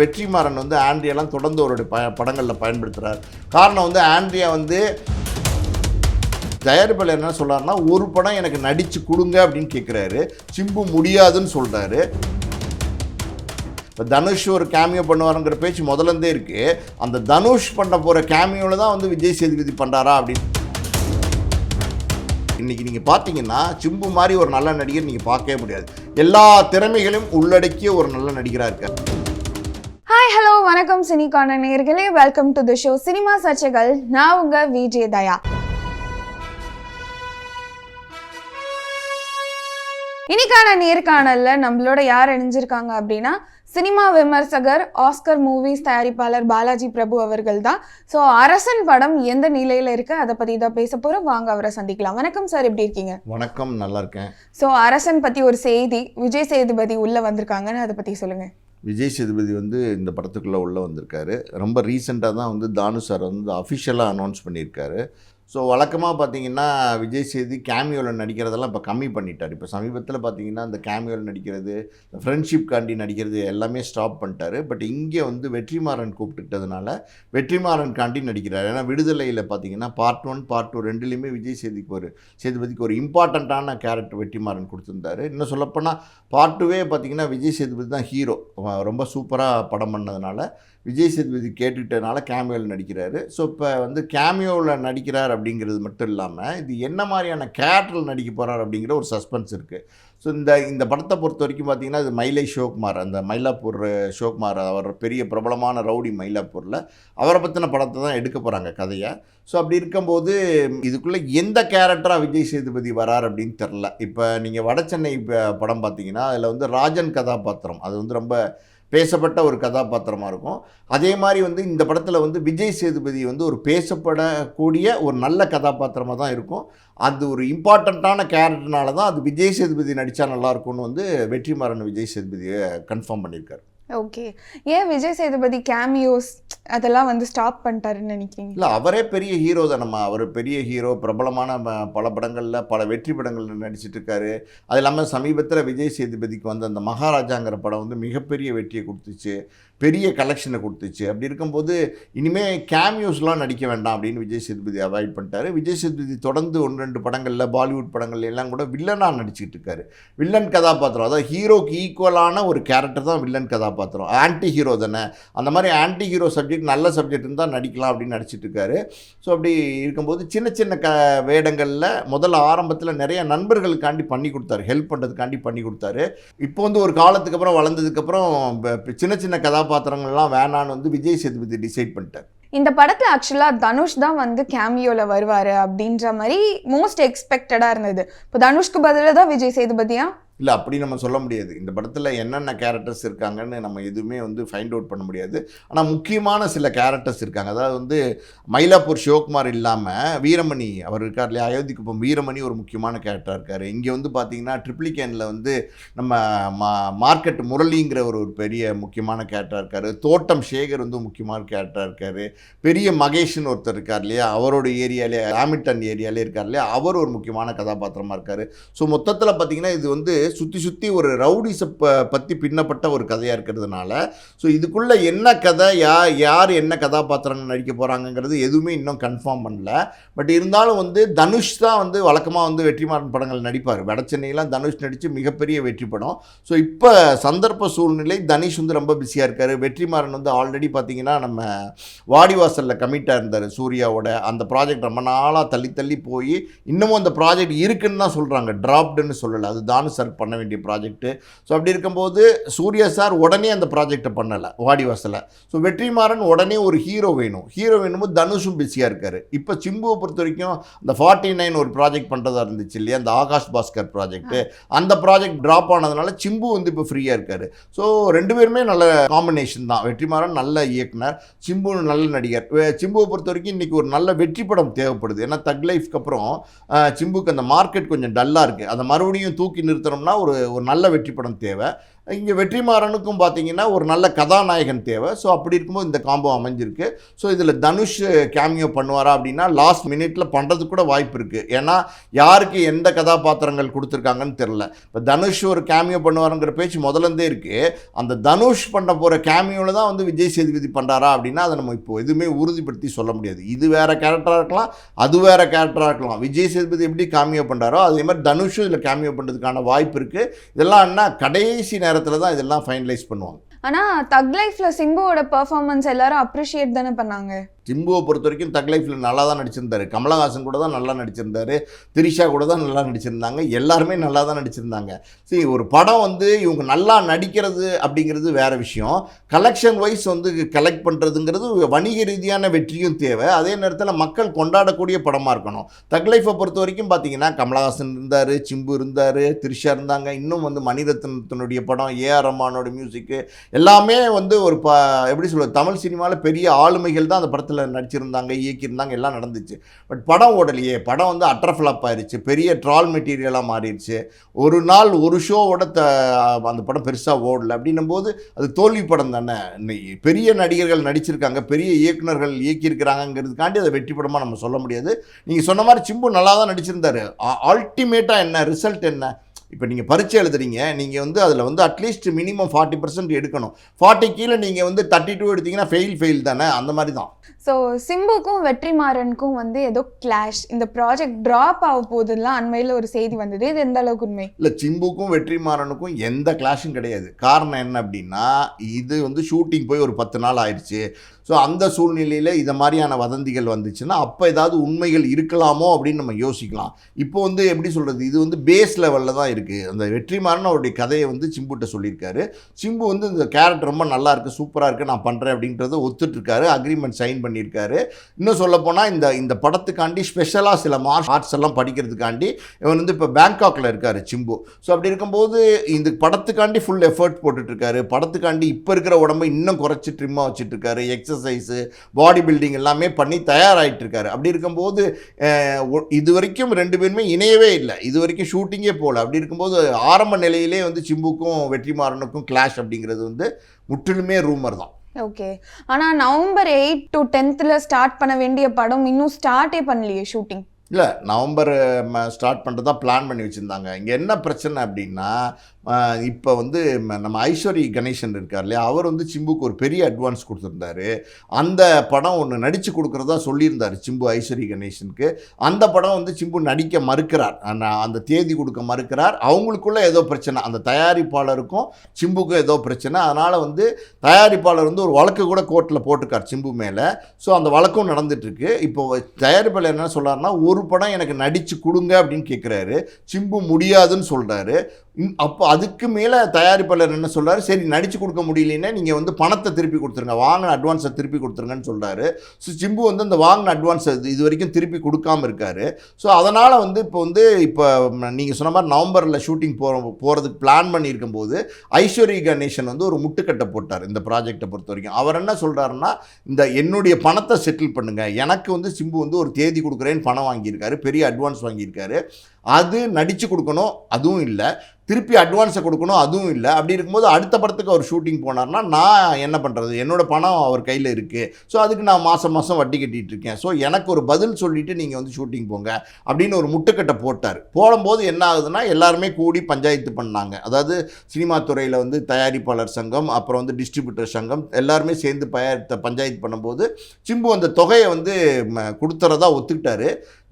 வெற்றிமாறன் வந்து ஆண்ட்ரியாலாம் தொடர்ந்து அவருடைய படங்களில் பயன்படுத்துகிறார். காரணம் வந்து ஆண்ட்ரியா வந்து தயாரிப்பாளர் என்ன சொல்கிறாருன்னா, ஒரு படம் எனக்கு நடித்து கொடுங்க அப்படின்னு கேட்குறாரு. சிம்பு முடியாதுன்னு சொல்கிறாரு. இப்போ தனுஷ் ஒரு கேமியோ பண்ணுவாருங்கிற பேச்சு முதலேருந்தே இருக்குது. அந்த தனுஷ் பண்ண போகிற கேமியோவில் தான் வந்து விஜய் சேதுபதி பண்ணுறாரா அப்படின்னு இன்றைக்கி நீங்கள் பார்த்தீங்கன்னா சிம்பு மாதிரி ஒரு நல்ல நடிகர் நீங்கள் பார்க்கவே முடியாது. எல்லா திறமைகளையும் உள்ளடக்கிய ஒரு நல்ல நடிகராக இருக்கார். ஹாய் ஹலோ வணக்கம் சினிகான நேயர்களே, welcome to the show cinema சர்ச்சைகள். நான் உங்கள் விஜே தயா. இன்னைக்கான நேர்காணல்ல நம்மளோட யார் இணைஞ்சிருக்காங்க அப்படின்னா, சினிமா விமர்சகர், ஆஸ்கர் மூவிஸ் தயாரிப்பாளர் பாலாஜி பிரபு அவர்கள் தான். ஸோ அரசன் படம் எந்த நிலையில இருக்கு அதை பத்தி தான் பேச போறோம். வாங்க அவரை சந்திக்கலாம். வணக்கம் சார், எப்படி இருக்கீங்க? வணக்கம், நல்லா இருக்கேன். ஸோ அரசன் பத்தி ஒரு செய்தி, விஜய் சேதுபதி உள்ள வந்திருக்காங்கன்னு அதை பத்தி சொல்லுங்க. விஜய் சேதுபதி வந்து இந்த படத்துக்குள்ளே உள்ளே வந்திருக்காரு. ரொம்ப ரீசெண்டாக தான் வந்து தானு சார் வந்து அஃபிஷியலாக அனௌன்ஸ் பண்ணியிருக்காரு. ஸோ வழக்கமாக பார்த்தீங்கன்னா விஜய் சேது கேமியோவில் நடிக்கிறதெல்லாம் இப்போ கம்மி பண்ணிட்டார். இப்போ சமீபத்தில் பார்த்தீங்கன்னா இந்த கேமியோவில் நடிக்கிறது, இந்த ஃப்ரெண்ட்ஷிப் காண்டி நடிக்கிறது எல்லாமே ஸ்டாப் பண்ணிட்டாரு. பட் இங்கே வந்து வெற்றிமாறன் கூப்பிட்டுட்டதுனால வெற்றிமாறன் காண்டி நடிக்கிறார். ஏன்னா விடுதலையில் பார்த்தீங்கன்னா பார்ட் 1 பார்ட் 2 ரெண்டுலேயுமே விஜய் சேதுபதிக்கு ஒரு இம்பார்ட்டண்ட்டான கேரக்டர் வெற்றிமாறன் கொடுத்துருந்தாரு. இன்னும் சொல்லப்போனால் பார்ட் 2வே பார்த்தீங்கன்னா விஜய் சேதுபதி தான் ஹீரோ. ரொம்ப சூப்பராக படம் பண்ணதுனால விஜய் சேதுபதி கேட்டுக்கிட்டதுனால கேமியோவில் நடிக்கிறாரு. ஸோ இப்போ வந்து கேமியோவில் நடிக்கிறார் அப்படிங்கிறது மட்டும் இல்லாமல் இது என்ன மாதிரியான கேரக்டரில் நடிக்க போகிறார் அப்படிங்கிற ஒரு சஸ்பென்ஸ் இருக்குது. ஸோ இந்த படத்தை பொறுத்த வரைக்கும் பார்த்திங்கன்னா இது மயிலை சிவகுமார், அந்த மயிலாப்பூர் சிவகுமார், அவர் பெரிய பிரபலமான ரவுடி மயிலாப்பூரில், அவரை பற்றின படத்தை தான் எடுக்க போகிறாங்க கதையை. ஸோ அப்படி இருக்கும்போது இதுக்குள்ளே எந்த கேரக்டராக விஜய் சேதுபதி வரார் அப்படின்னு தெரில. இப்போ நீங்கள் வடசென்னை படம் பார்த்தீங்கன்னா அதில் வந்து ராஜன் கதாபாத்திரம் அது வந்து ரொம்ப பேசப்பட்ட ஒரு கதாபாத்திரமாக இருக்கும். அதே மாதிரி வந்து இந்த படத்தில் வந்து விஜய் சேதுபதி வந்து ஒரு பேசப்படக்கூடிய ஒரு நல்ல கதாபாத்திரமாக தான் இருக்கும். அது ஒரு இம்பார்ட்டண்ட்டான கேரக்டர்னால தான் அது விஜய் சேதுபதி நடித்தா நல்லாயிருக்கும்னு வந்து வெற்றிமாறன் விஜய் சேதுபதியை கன்ஃபார்ம் பண்ணியிருக்காரு. ஓகே, ஏன் விஜய் சேதுபதி கேமியோஸ் அதெல்லாம் வந்து ஸ்டாப் பண்ணிட்டாருன்னு நினைக்கிறீங்க? இல்லை, அவரே பெரிய ஹீரோ தானம்மா. அவர் பெரிய ஹீரோ, பிரபலமான பல படங்களில் பல வெற்றி படங்களில் நடிச்சிட்டு இருக்காரு. அது இல்லாமல் சமீபத்தில் விஜய் சேதுபதிக்கு வந்து அந்த மகாராஜாங்கிற படம் வந்து மிகப்பெரிய வெற்றியை கொடுத்துச்சு, பெரிய கலெக்ஷனை கொடுத்துச்சு. அப்படி இருக்கும்போது இனிமேல் கேமியோஸ்லாம் நடிக்க வேண்டாம் அப்படின்னு விஜய் சேதுபதி அவாய்ட் பண்ணிட்டாரு. விஜய் சேதுபதி தொடர்ந்து 1-2 படங்களில் பாலிவுட் படங்கள் எல்லாம் கூட வில்லனாக நடிச்சிட்டு இருக்காரு. வில்லன் கதாபாத்திரம், அதாவது ஹீரோக்கு ஈக்குவலான ஒரு கேரக்டர் தான் வில்லன் கதாபாத்திரம். ஆன்டி ஹீரோ தானே, அந்த மாதிரி ஆன்டி ஹீரோ சப்ஜெக்ட் நல்ல சப்ஜெக்ட் இருந்தால் நடிக்கலாம் அப்படின்னு நடிச்சிட்டு இருக்காரு. ஸோ அப்படி இருக்கும்போது சின்ன சின்ன வேடங்களில் முதல்ல ஆரம்பத்தில் நிறைய நண்பர்களுக்காண்டி பண்ணி கொடுத்தாரு, ஹெல்ப் பண்ணுறதுக்காண்டி பண்ணி கொடுத்தாரு. இப்போ வந்து ஒரு காலத்துக்கு அப்புறம் வளர்ந்ததுக்கப்புறம் சின்ன சின்ன கதாபாத்திரங்கள்லாம் வேணான்னு வந்து விஜய் சேதுபதி டிசைட் பண்ணிட்டார். இந்த படத்தில் ஆக்சுவலாக தனுஷ் தான் வந்து கேமியோவில் வருவார் அப்படின்ற மாதிரி மோஸ்ட் எக்ஸ்பெக்டடாக இருந்தது. இப்போ தனுஷ்க்கு பதிலாக தான் விஜய் சேதுபதியா? இல்லை, அப்படி நம்ம சொல்ல முடியாது. இந்த படத்தில் என்னென்ன கேரக்டர்ஸ் இருக்காங்கன்னு நம்ம எதுவுமே வந்து ஃபைண்ட் அவுட் பண்ண முடியாது. ஆனால் முக்கியமான சில கேரக்டர்ஸ் இருக்காங்க. அதாவது வந்து மயிலாப்பூர் சிவகுமார் இல்லாமல் வீரமணி அவர் இருக்கார் இல்லையா, அயோத்திக்குப்பம் வீரமணி ஒரு முக்கியமான கேரக்டராக இருக்கார். இங்கே வந்து பார்த்திங்கன்னா ட்ரிப்ளிகேனில் வந்து நம்ம மார்க்கெட் முரளிங்கிற ஒரு பெரிய முக்கியமான கேரக்டராக இருக்கார். தோட்டம் சேகர் வந்து முக்கியமான கேரக்டராக இருக்கார். பெரிய மகேஷ்னு ஒருத்தர் இருக்கார் இல்லையா, அவரோட ஏரியாலே ஹாமில்டன் ஏரியாலே இருக்கார் இல்லையா, அவர் ஒரு முக்கியமான கதாபாத்திரமாக இருக்கார். ஸோ மொத்தத்தில் பார்த்திங்கன்னா இது வந்து சுற்றி ஒரு ரவுடிஸை பற்றி பின்னப்பட்ட ஒரு கதையாக இருக்கிறதுனால ஸோ இதுக்குள்ளே என்ன கதை, யார் என்ன கதாபாத்திரங்கள் நடிக்க போகிறாங்கங்கிறது எதுவுமே இன்னும் கன்ஃபார்ம் பண்ணல. பட் இருந்தாலும் வந்து தனுஷ் தான் வந்து வழக்கமாக வந்து வெற்றிமாறன் படங்கள் நடிப்பார். வடசென்னையெல்லாம் தனுஷ் நடித்து மிகப்பெரிய வெற்றி படம். ஸோ இப்போ சந்தர்ப்ப சூழ்நிலை தனுஷ் வந்து ரொம்ப பிஸியாக இருக்கார். வெற்றிமாறன் வந்து ஆல்ரெடி பார்த்திங்கன்னா நம்ம வாடிவாசலில் கமிட்டாக இருந்தார் சூர்யாவோட. அந்த ப்ராஜெக்ட் ரொம்ப நாளாக தள்ளி போய் இன்னமும் அந்த ப்ராஜெக்ட் இருக்குன்னு தான் சொல்கிறாங்க, ட்ராப்டுன்னு சொல்லலை. அது தானு சார் பண்ண வேண்டிய ப்ராஜெக்ட்டு. ஸோ அப்படி இருக்கும்போது சூர்யா சார் உடனே அந்த ப்ராஜெக்டை பண்ணலை வாடிவாசலை. ஸோ வெற்றிமாறன் உடனே ஒரு ஹீரோ வேணும்போது தனுஷும் பிஸியாக இருக்கார். இப்போ சிம்புவை பொறுத்த வரைக்கும் இந்த 49 ஒரு ப்ராஜெக்ட் பண்ணுறதா இருந்துச்சு இல்லையா, அந்த ஆகாஷ் பாஸ்கர் ப்ராஜெக்ட்டு, அந்த ப்ராஜெக்ட் ட்ராப் ஆனதுனால சிம்பு வந்து இப்போ ஃப்ரீயாக இருக்கார். ஸோ 2 பேருமே நல்ல காம்பினேஷன் தான். வெற்றிமாறன் நல்ல இயக்குனர், சிம்பு நல்ல நடிகர். சிம்புவை பொறுத்த வரைக்கும் இன்றைக்கி ஒரு நல்ல வெற்றி படம் தேவைப்படுது. ஏன்னா தக் லைஃப்க்கு அப்புறம் சிம்புக்கு அந்த மார்க்கெட் கொஞ்சம் டல்லாக இருக்குது. அதை மறுபடியும் தூக்கி நிறுத்தணும்னா ஒரு நல்ல வெற்றி படம் தேவை. இங்கே வெற்றிமாறனுக்கும் பார்த்தீங்கன்னா ஒரு நல்ல கதாநாயகன் தேவை. ஸோ அப்படி இருக்கும்போது இந்த காம்போ அமைஞ்சிருக்கு. ஸோ இதில் தனுஷ் கேமியோ பண்ணுவாரா அப்படின்னா லாஸ்ட் மினிட்ல பண்ணுறதுக்கு கூட வாய்ப்பு இருக்குது. ஏன்னா யாருக்கு எந்த கதாபாத்திரங்கள் கொடுத்துருக்காங்கன்னு தெரில. இப்போ தனுஷ் ஒரு கேமியோ பண்ணுவாருங்கிற பேச்சு முதலேருந்தே இருக்குது. அந்த தனுஷ் பண்ண போகிற கேமியோவில் தான் வந்து விஜய் சேதுபதி பண்ணுறாரா அப்படின்னா அதை நம்ம இப்போ எதுவுமே உறுதிப்படுத்தி சொல்ல முடியாது. இது வேறு கேரக்டராக இருக்கலாம், அது வேறு கேரக்டராக இருக்கலாம். விஜய் சேதுபதி எப்படி கேமியோ பண்ணுறாரோ அதே மாதிரி தனுஷும் இதில் கேமியோ பண்ணுறதுக்கான வாய்ப்பு இருக்குது. இதெல்லாம் என்ன கடைசி நேரத்தில் தான் இதெல்லாம் ஃபைனலைஸ் பண்ணுவாங்க. ஆனால் தக் லைஃப்ல சிம்புவோட பெர்ஃபார்மன்ஸ் எல்லாரும் அப்ரிஷியேட் தானே பண்ணாங்க. சிம்புவை பொறுத்த வரைக்கும் தக் லைஃப்பில் நல்லா தான் நடிச்சிருந்தாரு. கமலஹாசன் கூட தான் நல்லா நடிச்சிருந்தாரு, திரிஷா கூட தான் நல்லா நடிச்சிருந்தாங்க, எல்லாருமே நல்லா தான் நடிச்சிருந்தாங்க. சரி, ஒரு படம் வந்து இவங்க நல்லா நடிக்கிறது அப்படிங்கிறது வேறு விஷயம். கலெக்ஷன் வைஸ் வந்து கலெக்ட் பண்ணுறதுங்கிறது வணிக ரீதியான வெற்றியும் தேவை. அதே நேரத்தில் மக்கள் கொண்டாடக்கூடிய படமாக இருக்கணும். தக் லைஃப்பை பொறுத்த வரைக்கும் பார்த்தீங்கன்னா கமலஹாசன் இருந்தார், சிம்பு இருந்தார், திரிஷா இருந்தாங்க, இன்னும் வந்து மணிரத்னத்தினுடைய படம், ஏஆர் ரஹ்மானோட மியூசிக்கு எல்லாமே வந்து ஒரு எப்படி சொல்வது, தமிழ் சினிமாவில் பெரிய ஆளுமைகள் தான் அந்த படத்தில் நடிச்சிருந்தாங்க, இயக்கியிருந்தாங்க, எல்லாம் நடந்துச்சு. பட் படம் ஓடலையே. படம் வந்து அட்டர் ஃப்ளாப் ஆயிடுச்சு, பெரிய ட்ரால் மெட்டீரியலாக மாறிடுச்சு. ஒரு நாள் ஒரு ஷோவோட அந்த படம் பெருசாக ஓடலை. அப்படின்னும் போது அது தோல்வி படம் தானே. பெரிய நடிகர்கள் நடிச்சிருக்காங்க, பெரிய இயக்குநர்கள் இயக்கியிருக்கிறாங்கிறதுக்காண்டி அதை வெற்றி படமாக நம்ம சொல்ல முடியாது. நீங்கள் சொன்ன மாதிரி சிம்பு நல்லா தான் நடிச்சிருந்தாரு. அல்டிமேட்டாக என்ன ரிசல்ட் என்ன? இப்போ நீங்கள் பரீட்சை எழுதுறீங்க, நீங்கள் வந்து அதில் வந்து அட்லீஸ்ட் மினிமம் 40% எடுக்கணும். 40 கீழே நீங்கள் வந்து 32 எடுத்தீங்கன்னா ஃபெயில் தானே. அந்த மாதிரி தான். ஸோ சிம்புக்கும் வெற்றிமாறனுக்கும் வந்து ஏதோ கிளாஷ், இந்த ப்ராஜெக்ட் ட்ராப் ஆக போகுதுலாம் அண்மையில் ஒரு செய்தி வந்தது. இது எந்த அளவுக்கு உண்மை? இல்லை, சிம்புக்கும் வெற்றிமாறனுக்கும் எந்த கிளாஷும் கிடையாது. காரணம் என்ன அப்படின்னா, இது வந்து ஷூட்டிங் போய் ஒரு 10 நாள் ஆயிடுச்சு. ஸோ அந்த சூழ்நிலையில் இதை மாதிரியான வதந்திகள் வந்துச்சுன்னா அப்போ ஏதாவது உண்மைகள் இருக்கலாமோ அப்படின்னு நம்ம யோசிக்கலாம். இப்போ வந்து எப்படி சொல்கிறது, இது வந்து பேஸ் லெவலில் தான் இருக்குது. அந்த வெற்றிமாறன் அவருடைய கதையை வந்து சிம்புட்ட சொல்லியிருக்காரு. சிம்பு வந்து இந்த கேரக்டர் ரொம்ப நல்லா இருக்குது, சூப்பராக இருக்குது, நான் பண்ணுறேன் அப்படின்றத ஒத்துட்ருக்காரு, அக்ரிமெண்ட் சைன் பண்ணியிருக்காரு. இன்னும் சொல்லப்போனால் இந்த படத்துக்காண்டி ஸ்பெஷலாக சில ஆர்ட்ஸ் எல்லாம் படிக்கிறதுக்காண்டி இவன் வந்து இப்போ பேங்காக்கில் இருக்கார் சிம்பு. ஸோ அப்படி இருக்கும்போது இந்த படத்துக்காண்டி ஃபுல் எஃபர்ட் போட்டுட்ருக்காரு. படத்துக்காண்டி இப்போ இருக்கிற உடம்பை இன்னும் குறைச்சி ட்ரிம்மாக வச்சுட்ருக்காரு. எக்ஸசைஸு, பாடி பில்டிங் எல்லாமே பண்ணி தயாராகிட்டு இருக்காரு. அப்படி இருக்கும்போது இது வரைக்கும் 2 பேருமே இணையவே இல்லை, இது வரைக்கும் ஷூட்டிங்கே போகல. அப்படி இருக்கும்போது ஆரம்ப நிலையிலே வந்து சிம்புக்கும் வெற்றிமாறனுக்கும் கிளாஷ் அப்படிங்கிறது வந்து முற்றிலுமே ரூமர் தான். ஓகே. ஆனால் November 8 to 10 ஸ்டார்ட் பண்ண வேண்டிய படம் இன்னும் ஸ்டார்ட்டே பண்ணலையே ஷூட்டிங். இல்லை, நவம்பர் ஸ்டார்ட் பண்ணுறதா பிளான் பண்ணி வச்சுருந்தாங்க. இங்கே என்ன பிரச்சனை அப்படின்னா, இப்போ வந்து நம்ம ஐஸ்வரி கணேசன் இருக்கார் இல்லையா, அவர் வந்து சிம்புக்கு ஒரு பெரிய அட்வான்ஸ் கொடுத்துருந்தாரு. அந்த படம் ஒன்று நடித்து கொடுக்குறதா சொல்லியிருந்தார் சிம்பு ஐஸ்வரி கணேசனுக்கு. அந்த படம் வந்து சிம்பு நடிக்க மறுக்கிறார், அந்த தேதி கொடுக்க மறுக்கிறார். அவங்களுக்குள்ள ஏதோ பிரச்சனை, அந்த தயாரிப்பாளருக்கும் சிம்புக்கும் ஏதோ பிரச்சனை. அதனால் வந்து தயாரிப்பாளர் வந்து ஒரு வழக்கு கூட கோர்ட்டில் போட்டிருக்கார் சிம்பு மேலே. ஸோ அந்த வழக்கும் நடந்துகிட்ருக்கு. இப்போ தயாரிப்பாளர் என்ன சொல்கிறாருன்னா, ஒரு படம் எனக்கு நடித்து கொடுங்க அப்படின்னு கேட்குறாரு. சிம்பு முடியாதுன்னு சொல்கிறாரு. அப்போ அதுக்கு மேலே தயாரிப்பாளர் என்ன சொல்கிறாரு, சரி நடித்து கொடுக்க முடியலன்னா நீங்கள் வந்து பணத்தை திருப்பி கொடுத்துருங்க, வாங்கின அட்வான்ஸை திருப்பி கொடுத்துருங்கன்னு சொல்கிறாரு. ஸோ சிம்பு வந்து அந்த வாங்கின அட்வான்ஸை இது வரைக்கும் திருப்பி கொடுக்காமல் இருக்கார். ஸோ அதனால் வந்து இப்போ நீங்கள் சொன்ன மாதிரி நவம்பரில் ஷூட்டிங் போகிறதுக்கு பிளான் பண்ணியிருக்கும் போது ஐஸ்வரி கணேசன் வந்து ஒரு முட்டுக்கட்டை போட்டார் இந்த ப்ராஜெக்டை பொறுத்த வரைக்கும். அவர் என்ன சொல்கிறாருன்னா, இந்த என்னுடைய பணத்தை செட்டில் பண்ணுங்கள், எனக்கு வந்து சிம்பு வந்து ஒரு தேதி கொடுக்குறேன்னு பணம் வாங்கியிருக்காரு, பெரிய அட்வான்ஸ் வாங்கியிருக்காரு, அது நடித்து கொடுக்கணும், அதுவும் இல்லை, திருப்பி அட்வான்ஸை கொடுக்கணும், அதுவும் இல்லை. அப்படி இருக்கும்போது அடுத்த படத்துக்கு அவர் ஷூட்டிங் போனார்னா நான் என்ன பண்ணுறது, என்னோடய பணம் அவர் கையில் இருக்குது. ஸோ அதுக்கு நான் மாதம் வட்டி கட்டிகிட்டு இருக்கேன். ஸோ எனக்கு ஒரு பதில் சொல்லிவிட்டு நீங்கள் வந்து ஷூட்டிங் போங்க அப்படின்னு ஒரு முட்டுக்கட்டை போட்டார். போடும்போது என்ன ஆகுதுன்னா, எல்லாருமே கூடி பஞ்சாயத்து பண்ணாங்க. அதாவது சினிமா துறையில் வந்து தயாரிப்பாளர் சங்கம், அப்புறம் வந்து டிஸ்ட்ரிபியூட்டர் சங்கம் எல்லாருமே சேர்ந்து பஞ்சாயத்து பண்ணும்போது சிம்பு அந்த தொகையை வந்து கொடுத்துறதா ஒத்துக்கிட்டாரு.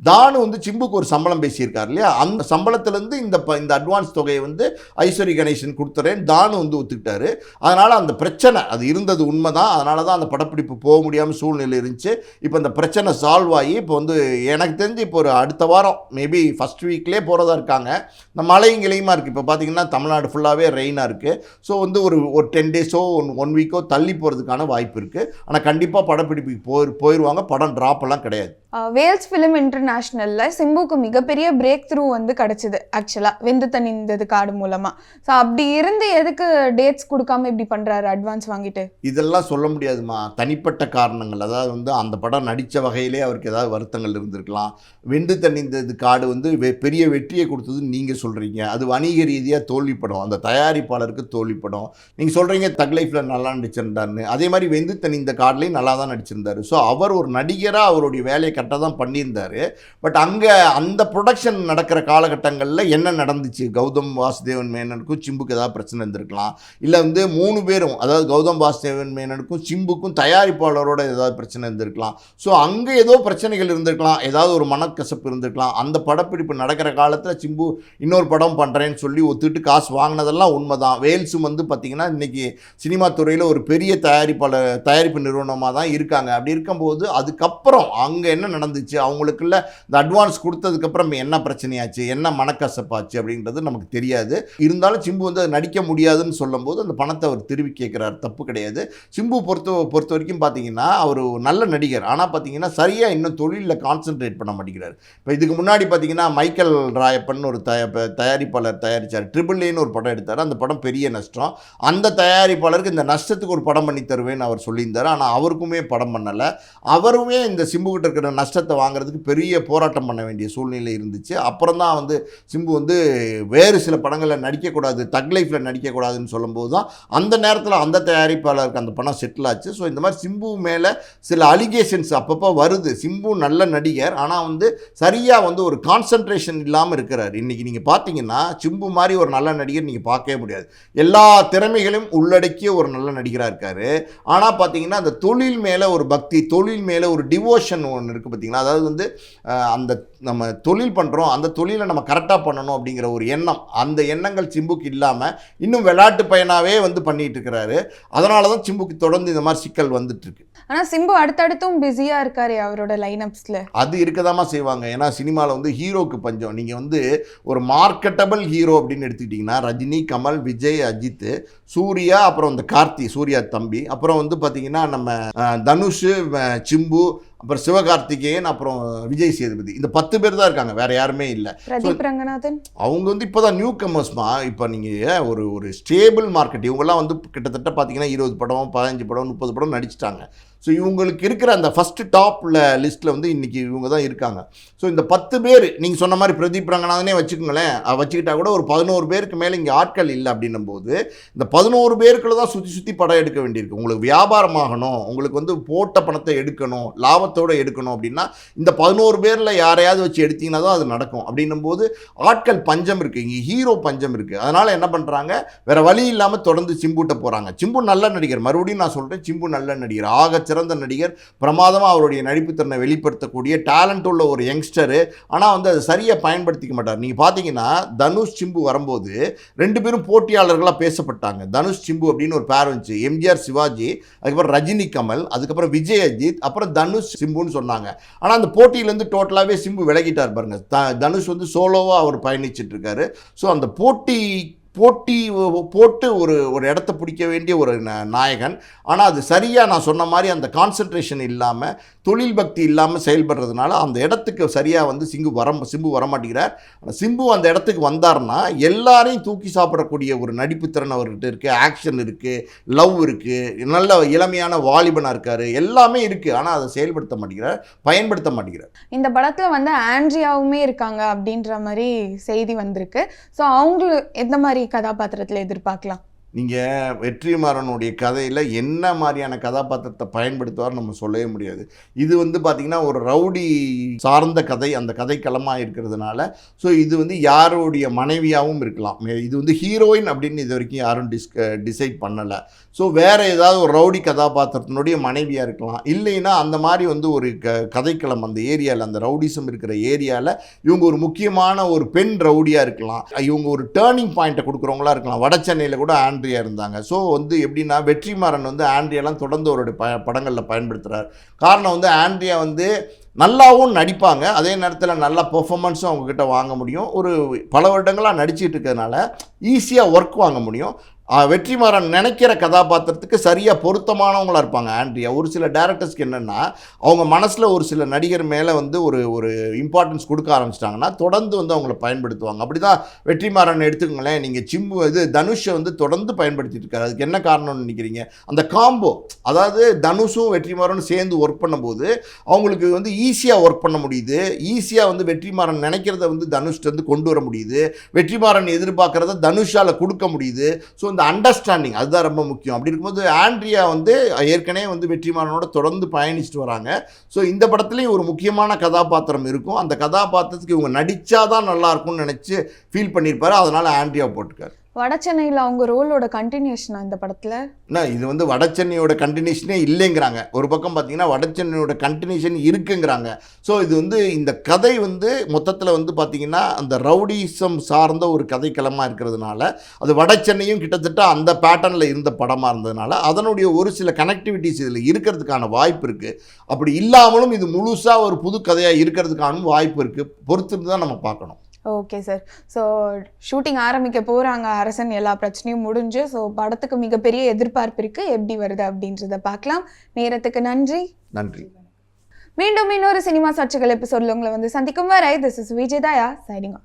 தானு வந்து சிம்புக்கு ஒரு சம்பளம் பேசியிருக்கார் இல்லையா, அந்த சம்பளத்திலேருந்து இந்த அட்வான்ஸ் தொகையை வந்து ஐஸ்வரி கணேசன் கொடுத்துறேன் தானு வந்து ஒத்துக்கிட்டாரு. அதனால் அந்த பிரச்சனை அது இருந்தது உண்மை தான். அதனால தான் அந்த படப்பிடிப்பு போக முடியாமல் சூழ்நிலை இருந்துச்சு. இப்போ அந்த பிரச்சனை சால்வ் ஆகி இப்போ வந்து எனக்கு தெரிஞ்சு இப்போ ஒரு அடுத்த வாரம் மேபி ஃபஸ்ட் வீக்லேயே போகிறதா இருக்காங்க. இந்த மழையும் கிளையுமா இருக்குது. இப்போ பார்த்தீங்கன்னா தமிழ்நாடு ஃபுல்லாகவே ரெயினாக இருக்குது. ஸோ வந்து ஒரு 10 டேஸோ 1 வீக்கோ தள்ளி போகிறதுக்கான வாய்ப்பு இருக்குது. ஆனால் கண்டிப்பாக படப்பிடிப்புக்கு போயிடுவாங்க. படம் ட்ராப்பெல்லாம் கிடையாது. வேல்ஸ் ஃபிலிம் இன்டர்நேஷ்னலில் சிம்புக்கு மிகப்பெரிய பிரேக் த்ரூ வந்து கிடச்சிது ஆக்சுவலாக வெந்து தணிந்தது காடு மூலமாக. ஸோ அப்படி இருந்து எதுக்கு டேட்ஸ் கொடுக்காம இப்படி பண்ணுறாரு அட்வான்ஸ் வாங்கிட்டு? இதெல்லாம் சொல்ல முடியாதுமா, தனிப்பட்ட காரணங்கள். அதாவது வந்து அந்த படம் நடித்த வகையிலே அவருக்கு ஏதாவது வருத்தங்கள் இருந்திருக்கலாம். வெந்து தணிந்தது காடு வந்து பெரிய வெற்றியை கொடுத்ததுன்னு நீங்கள் சொல்கிறீங்க. அது வணிக ரீதியாக தோல்வி படம், அந்த தயாரிப்பாளருக்கு தோல்வி படம். நீங்கள் சொல்கிறீங்க தக் லைஃப்பில் நல்லா நடிச்சிருந்தாருன்னு, அதே மாதிரி வெந்து தணிந்த காடுலேயும் நல்லா தான் நடிச்சிருந்தாரு. ஸோ அவர் ஒரு நடிகராக அவருடைய வேலையை கரெக்டாக தான் பண்ணியிருந்தார். பட் அங்கே அந்த ப்ரொடக்ஷன் நடக்கிற காலகட்டங்களில் என்ன நடந்துச்சு, கௌதம் வாசுதேவன் மேனனுக்கும் சிம்புக்கு ஏதாவது பிரச்சனை இருந்திருக்கலாம். இல்லை வந்து 3 பேரும், அதாவது கௌதம் வாசுதேவன் மேனனுக்கும் சிம்புக்கும் தயாரிப்பாளரோட ஏதாவது பிரச்சனை இருந்திருக்கலாம். ஸோ அங்கே ஏதோ பிரச்சனைகள் இருந்திருக்கலாம், ஏதாவது ஒரு மனக்கசப்பு இருந்திருக்கலாம். அந்த படப்பிடிப்பு நடக்கிற காலத்தில் சிம்பு இன்னொரு படம் பண்ணுறேன்னு சொல்லி ஒத்துட்டு காசு வாங்கினதெல்லாம் உண்மைதான். வேல்ஸும் வந்து பார்த்திங்கன்னா இன்றைக்கி சினிமா துறையில் ஒரு பெரிய தயாரிப்பு நிறுவனமாக தான் இருக்காங்க. அப்படி இருக்கும்போது அதுக்கப்புறம் அங்கே என்ன நடந்துச்சு, அவங்களுக்குள்ள இந்த அட்வான்ஸ் கொடுத்ததுக்கப்புறம் என்ன பிரச்சனையாச்சு, என்ன மனக்கசப்பாச்சு அப்படின்றது நமக்கு தெரியாது. இருந்தாலும் சிம்பு வந்து அதை நடிக்க முடியாதுன்னு சொல்லும்போது அந்த பணத்தை அவர் திருப்பி கேட்குறாரு, தப்பு கிடையாது. சிம்பு பொறுத்த வரைக்கும் பார்த்தீங்கன்னா அவர் நல்ல நடிகர், ஆனால் பார்த்தீங்கன்னா சரியாக இன்னும் தொழிலில் கான்சென்ட்ரேட் பண்ண மாட்டேங்கிறார். இப்போ இதுக்கு முன்னாடி பார்த்தீங்கன்னா மைக்கேல் ராயப்பன் ஒரு தயாரிப்பாளர் தயாரித்தார், ட்ரிபிள் ஏன்னு ஒரு படம் எடுத்தார். அந்த படம் பெரிய நஷ்டம். அந்த தயாரிப்பாளருக்கு இந்த நஷ்டத்துக்கு ஒரு படம் பண்ணி தருவேன்னு அவர் சொல்லியிருந்தார். ஆனால் அவருக்குமே படம் பண்ணலை. அவருமே இந்த சிம்புக்கிட்ட இருக்கிற நஷ்டத்தை வாங்குறதுக்கு பெரிய போராட்டம் பண்ண வேண்டிய சூழ்நிலை இருந்துச்சு. அப்புறம் தான் வந்து சிம்பு வந்து வேறு சில படங்களில் நடிக்கக்கூடாது, தக் லைஃப்பில் நடிக்கக்கூடாதுன்னு சொல்லும்போது தான் அந்த நேரத்தில் அந்த தயாரிப்பாளருக்கு அந்த படம் செட்டில் ஆச்சு. ஸோ இந்த மாதிரி சிம்பு மேலே சில அலிகேஷன்ஸ் அப்பப்போ வருது. சிம்பு நல்ல நடிகர், ஆனால் வந்து சரியாக வந்து ஒரு கான்சன்ட்ரேஷன் இல்லாமல் இருக்கிறார். இன்றைக்கி நீங்கள் பார்த்தீங்கன்னா சிம்பு மாதிரி ஒரு நல்ல நடிகர் நீங்கள் பார்க்கவே முடியாது. எல்லா திறமைகளையும் உள்ளடக்கிய ஒரு நல்ல நடிகராக இருக்கார். ஆனால் பார்த்தீங்கன்னா அந்த தொழில் மேலே ஒரு பக்தி, தொழில் மேலே ஒரு டிவோஷன் ஒன்று இருக்குது பார்த்தீங்களா. அதாவது வந்து அந்த நம்ம தொழில் பண்ணுறோம், அந்த தொழிலை நம்ம கரெக்டாக பண்ணணும் அப்படிங்கிற ஒரு எண்ணம், அந்த எண்ணங்கள் சிம்புக்கு இல்லாமல் இன்னும் விளையாட்டு பையனாகவே வந்து பண்ணிகிட்டு இருக்கிறாரு. அதனால தான் சிம்புக்கு தொடர்ந்து இந்த மாதிரி சிக்கல் வந்துட்டுருக்கு. ஆனால் சிம்பு அடுத்தடுத்தும் பிஸியாக இருக்காரு அவரோட லைனப்ஸில். அது இருக்கதாமா செய்வாங்க. ஏன்னா சினிமாவில் வந்து ஹீரோக்கு பஞ்சம். நீங்கள் வந்து ஒரு மார்க்கெட்டபிள் ஹீரோ அப்படின்னு எடுத்துக்கிட்டிங்கன்னா ரஜினி, கமல், விஜய், அஜித், சூர்யா, அப்புறம் இந்த கார்த்தி, சூர்யா தம்பி, அப்புறம் வந்து பார்த்திங்கன்னா நம்ம தனுஷ், சிம்பு, அப்புறம் சிவகார்த்திகேயன், அப்புறம் விஜய் சேதுபதி. இந்த 10 பேர் தான் இருக்காங்க, வேற யாருமே இல்லை. பிரதீப் ரங்கநாதன் அவங்க வந்து இப்போ தான் நியூ கமர்ஸ்மா. இப்போ நீங்கள் ஒரு ஸ்டேபிள் மார்க்கெட், இவங்கெல்லாம் வந்து கிட்டத்தட்ட பார்த்தீங்கன்னா 20 படம், 15 படம், 30 படம் நடிச்சிட்டாங்க. ஸோ இவங்களுக்கு இருக்கிற அந்த ஃபஸ்ட்டு டாப்பில் லிஸ்ட்டில் வந்து இன்றைக்கி இவங்க தான் இருக்காங்க. ஸோ இந்த 10 பேர் நீங்கள் சொன்ன மாதிரி பிரதீப் ரங்கநாதனே வச்சுக்கோங்களேன், வச்சுக்கிட்டா கூட ஒரு 11 பேருக்கு மேலே இங்கே ஆட்கள் இல்லை. அப்படின்னும் போது இந்த 11 பேருக்குள்ள தான் சுற்றி படம் எடுக்க வேண்டியிருக்கு. உங்களுக்கு வியாபாரமாகணும், உங்களுக்கு வந்து போட்ட பணத்தை எடுக்கணும், லாபத்தோடு எடுக்கணும் அப்படின்னா இந்த 11 பேரில் யாரையாவது வச்சு எடுத்தீங்கன்னா தான் அது நடக்கும். அப்படின்னும் போது ஆட்கள் பஞ்சம் இருக்குது, இங்கே ஹீரோ பஞ்சம் இருக்குது. அதனால் என்ன பண்ணுறாங்க, வேறு வழி இல்லாமல் தொடர்ந்து சிம்புட்ட போகிறாங்க. சிம்பு நல்ல நடிகர், மறுபடியும் நான் சொல்கிறேன், சிம்பு நல்ல நடிகர், ஆக சிறந்த நடிகர், பிரமாதமாக அவருடைய நடிப்புத்திறனை வெளிப்படுத்தக்கூடிய டேலண்ட் உள்ள ஒரு யங்ஸ்டரு. ஆனால் வந்து அதை சரியாக பயன்படுத்திக்க மாட்டார். நீங்கள் பார்த்தீங்கன்னா தனுஷ் சிம்பு வரும்போது 2 பேரும் போட்டியாளர்களாக பேசப்பட்டாங்க. தனுஷ் சிம்பு அப்படின்னு ஒரு பேர் வந்துச்சு. எம்ஜிஆர் சிவாஜி, அதுக்கப்புறம் ரஜினி கமல், அதுக்கப்புறம் விஜய் அஜித், அப்புறம் தனுஷ் சிம்புன்னு சொன்னாங்க. ஆனால் அந்த போட்டியிலேருந்து டோட்டலாகவே சிம்பு விலகிட்டார் பாருங்க. தனுஷ் வந்து சோலோவாக அவர் பயணிச்சுட்டு இருக்காரு. ஸோ அந்த போட்டி போட்டு ஒரு இடத்த பிடிக்க வேண்டிய ஒரு நாயகன். ஆனால் அது சரியாக நான் சொன்ன மாதிரி அந்த கான்சன்ட்ரேஷன் இல்லாமல், தொழில் பக்தி இல்லாமல் செயல்படுறதுனால அந்த இடத்துக்கு சரியாக வந்து சிம்பு வரமாட்டேங்கிறார். ஆனால் சிம்பு அந்த இடத்துக்கு வந்தார்னா எல்லாரையும் தூக்கி சாப்பிடக்கூடிய ஒரு நடிப்பு திறன் அவர்கிட்ட இருக்குது, ஆக்ஷன் இருக்குது, லவ் இருக்குது, நல்ல இளமையான வாலிபனாக இருக்கார், எல்லாமே இருக்குது. ஆனால் அதை பயன்படுத்த மாட்டேங்கிறார். இந்த படத்தில் வந்து ஆண்ட்ரியாவுமே இருக்காங்க அப்படின்ற மாதிரி செய்தி வந்திருக்கு. ஸோ அவங்களும் எந்த மாதிரி கதாபாத்திரத்தில் எதிர்பார்க்கலாம்? நீங்கள் வெற்றிமாறனுடைய கதையில் என்ன மாதிரியான கதாபாத்திரத்தை பயன்படுத்துவார் நம்ம சொல்லவே முடியாது. இது வந்து பார்த்திங்கன்னா ஒரு ரவுடி சார்ந்த கதை, அந்த கதைக்களமாக இருக்கிறதுனால ஸோ இது வந்து யாருடைய மனைவியாகவும் இருக்கலாம். இது வந்து ஹீரோயின் அப்படின்னு இது வரைக்கும் யாரும் டிசைட் பண்ணலை. ஸோ வேறு ஏதாவது ஒரு ரவுடி கதாபாத்திரத்தினுடைய மனைவியாக இருக்கலாம். இல்லைன்னா அந்த மாதிரி வந்து ஒரு கதைக்களம் அந்த ஏரியாவில், அந்த ரவுடிசம் இருக்கிற ஏரியாவில் இவங்க ஒரு முக்கியமான ஒரு பெண் ரவுடியாக இருக்கலாம். இவங்க ஒரு டேர்னிங் பாயிண்ட்டை கொடுக்குறவங்களா இருக்கலாம். வட சென்னையில் கூட ஆண்ட்ரியா இருந்தாங்க. ஸோ வந்து எப்படின்னா வெற்றிமாறன் வந்து ஆண்ட்ரியாலாம் தொடர்ந்து அவருடைய படங்களில் பயன்படுத்துகிறார். காரணம் வந்து ஆண்ட்ரியா வந்து நல்லாவும் நடிப்பாங்க, அதே நேரத்தில் நல்ல பெர்ஃபார்மன்ஸும் அவங்கக்கிட்ட வாங்க முடியும். ஒரு பல வருடங்களாக நடிச்சிட்டு இருக்கிறதுனால ஈஸியாக ஒர்க் வாங்க முடியும். வெற்றிமாறன் நினைக்கிற கதாபாத்திரத்துக்கு சரியாக பொருத்தமானவங்களாக இருப்பாங்க ஆண்ட்ரியா. ஒரு சில டேரக்டர்ஸ்க்கு என்னென்னா அவங்க மனசில் ஒரு சில நடிகர் மேலே வந்து ஒரு இம்பார்ட்டன்ஸ் கொடுக்க ஆரம்பிச்சிட்டாங்கன்னா தொடர்ந்து வந்து அவங்கள பயன்படுத்துவாங்க. அப்படி தான் வெற்றிமாறன் எடுத்துக்கோங்களேன். நீங்கள் தனுஷை வந்து தொடர்ந்து பயன்படுத்திட்டு இருக்காரு. அதுக்கு என்ன காரணம்னு நினைக்கிறீங்க? அந்த காம்போ, அதாவது தனுஷும் வெற்றிமாறனும் சேர்ந்து ஒர்க் பண்ணும்போது அவங்களுக்கு வந்து ஈஸியாக ஒர்க் பண்ண முடியுது. ஈஸியாக வந்து வெற்றிமாறன் நினைக்கிறத வந்து தனுஷ்ட்டு வந்து கொண்டு வர முடியுது. வெற்றிமாறன் எதிர்பார்க்குறத தனுஷால் கொடுக்க முடியுது. ஸோ இந்த அண்டர்ஸ்டாண்டிங் அதுதான் ரொம்ப முக்கியம். அப்படி இருக்கும்போது ஆண்ட்ரியா வந்து ஏற்கனவே வந்து வெற்றிமாறனோட தொடர்ந்து பயணிச்சுட்டு வராங்க. ஸோ இந்த படத்துலேயும் ஒரு முக்கியமான கதாபாத்திரம் இருக்கும். அந்த கதாபாத்திரத்துக்கு இவங்க நடித்தாதான் நல்லா இருக்கும்னு நினச்சி ஃபீல் பண்ணியிருப்பாரு. அதனால் ஆண்ட்ரியாவை போட்டிருக்காரு. வட சென்னையில் அவங்க ரோலோட கண்டினியூஷனா இந்த படத்தில்? இது வந்து வட சென்னையோட கண்டினியூஷனே இல்லைங்கிறாங்க. ஒரு பக்கம் பார்த்தீங்கன்னா வட சென்னையோட கண்டினியூஷன் இருக்குங்கிறாங்க. ஸோ இது வந்து இந்த கதை வந்து மொத்தத்தில் வந்து பார்த்திங்கன்னா அந்த ரவுடிசம் சார்ந்த ஒரு கதைக்களமாக இருக்கிறதுனால அது வட சென்னையும் கிட்டத்தட்ட அந்த பேட்டர்னில் இருந்த படமாக இருந்ததுனால அதனுடைய ஒரு சில கனெக்டிவிட்டிஸ் இதில் இருக்கிறதுக்கான வாய்ப்பு இருக்குது. அப்படி இல்லாமலும் இது முழுசாக ஒரு புது கதையாக இருக்கிறதுக்கான வாய்ப்பு இருக்குது. பொறுத்து தான் நம்ம பார்க்கணும். Okay sir. ஸோ ஷூட்டிங் ஆரம்பிக்க போகிறாங்க. அரசன் எல்லா பிரச்சனையும் முடிஞ்சு. ஸோ படத்துக்கு மிகப்பெரிய எதிர்பார்ப்பு இருக்குது. எப்படி வருது அப்படின்றத பார்க்கலாம். நேரத்துக்கு நன்றி. நன்றி. மீண்டும் இன்னொரு சினிமா சர்ச்சைகள் எபிசோடில் உங்களை வந்து சந்திக்கும் வரை this is Vijay Daya signing off.